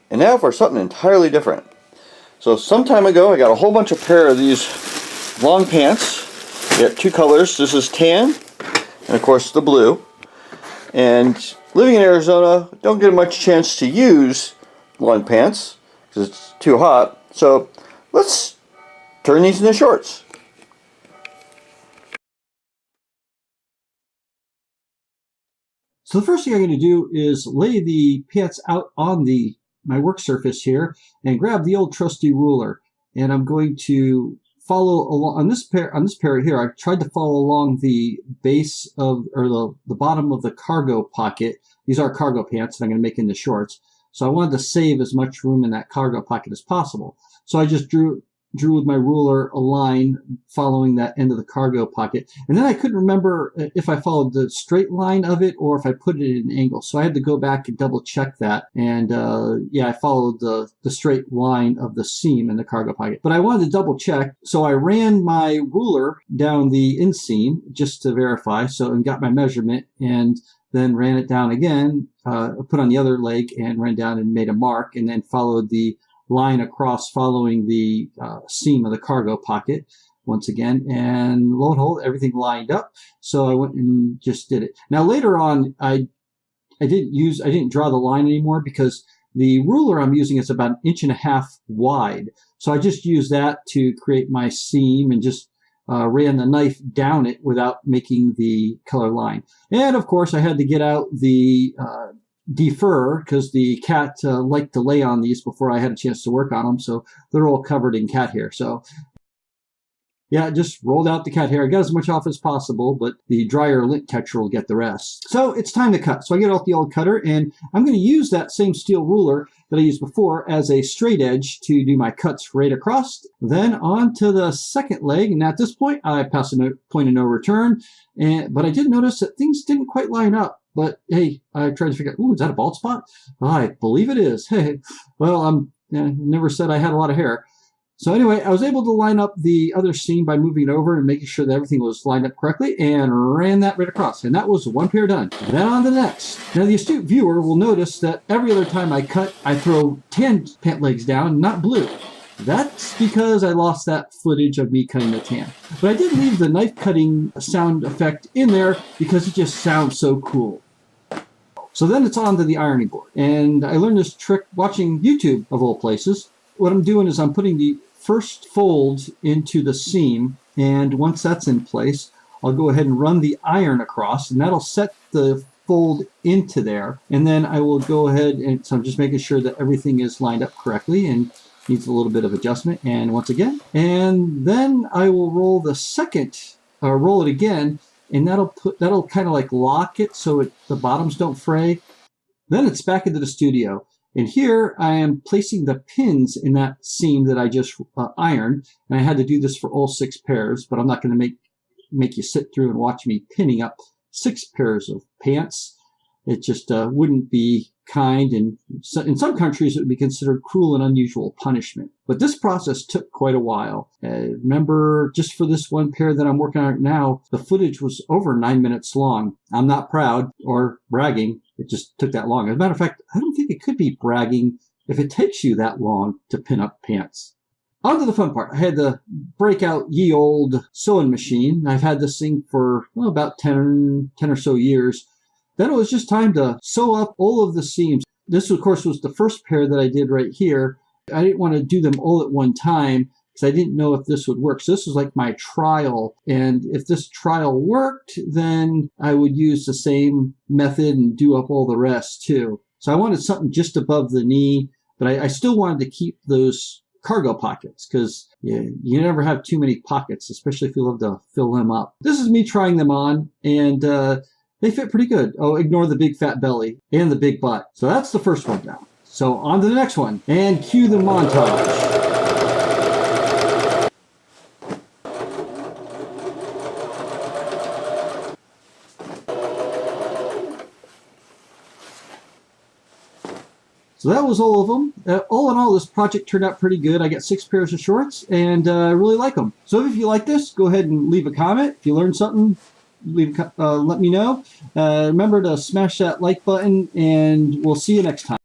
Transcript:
And now for something entirely different. So some time ago I got a whole bunch of pair of these long pants. I got two colors. This is tan and of course the blue. And living in Arizona, don't get much chance to use long pants because it's too hot. So let's turn these into shorts. So the first thing I'm going to do is lay the pants out on my work surface here and grab the old trusty ruler. And I'm going to follow along on this pair here. I've tried to follow along the base of, or the bottom of the cargo pocket. These are cargo pants that I'm going to make into shorts. So I wanted to save as much room in that cargo pocket as possible. So I just drew with my ruler a line following that end of the cargo pocket. And then I couldn't remember if I followed the straight line of it or if I put it at an angle. So I had to go back and double check that. And yeah, I followed the straight line of the seam in the cargo pocket. But I wanted to double check. So I ran my ruler down the inseam just to verify. So and got my measurement and then ran it down again, put on the other leg and ran down and made a mark and then followed the line across following the seam of the cargo pocket once again, and lo and behold, everything lined up. So I went and just did it. Now later on, I didn't draw the line anymore because the ruler I'm using is about 1.5 inches wide. So I just used that to create my seam and just ran the knife down it without making the color line. And of course, I had to get out the defer because the cat liked to lay on these before I had a chance to work on them, so they're all covered in cat hair. So yeah, just rolled out the cat hair. I got as much off as possible, but the dryer lint catcher will get the rest. So it's time to cut. So I get out the old cutter and I'm going to use that same steel ruler that I used before as a straight edge to do my cuts right across. Then on to the second leg, and at this point I pass a point of no return. But I did notice that things didn't quite line up. But hey, I tried to figure out, ooh, is that a bald spot? I believe it is. Hey, well, I never said I had a lot of hair. So anyway, I was able to line up the other seam by moving it over and making sure that everything was lined up correctly and ran that right across. And that was one pair done. Then on to the next. Now the astute viewer will notice that every other time I cut, I throw tan pant legs down, not blue. That's because I lost that footage of me cutting the tan. But I did leave the knife cutting sound effect in there because it just sounds so cool. So then it's on to the ironing board. And I learned this trick watching YouTube, of all places. What I'm doing is I'm putting the first fold into the seam, and once that's in place, I'll go ahead and run the iron across, and that'll set the fold into there. And then I will go ahead, and so I'm just making sure that everything is lined up correctly and needs a little bit of adjustment. And once again, and then I will roll the second, roll it again, and that'll kind of like lock it so the bottoms don't fray. Then it's back into the studio. And here I am placing the pins in that seam that I just ironed. And I had to do this for all 6 pairs, but I'm not going to make you sit through and watch me pinning up 6 pairs of pants. It just wouldn't be kind, and so in some countries it would be considered cruel and unusual punishment. But this process took quite a while. Remember, just for this one pair that I'm working on right now, the footage was over 9 minutes long. I'm not proud or bragging. It just took that long. As a matter of fact, I don't think it could be bragging if it takes you that long to pin up pants. On to the fun part. I had to break out ye old sewing machine. I've had this thing for about 10 or so years. Then it was just time to sew up all of the seams. This, of course, was the first pair that I did right here. I didn't want to do them all at one time because I didn't know if this would work. So this was like my trial. And if this trial worked, then I would use the same method and do up all the rest too. So I wanted something just above the knee, but I still wanted to keep those cargo pockets because you never have too many pockets, especially if you love to fill them up. This is me trying them on, and they fit pretty good. Oh, ignore the big fat belly and the big butt. So that's the first one down. So on to the next one, and cue the montage. So that was all of them. All in all, this project turned out pretty good. I got 6 pairs of shorts, and I really like them. So if you like this, go ahead and leave a comment. If you learned something, let me know. Remember to smash that like button, and we'll see you next time.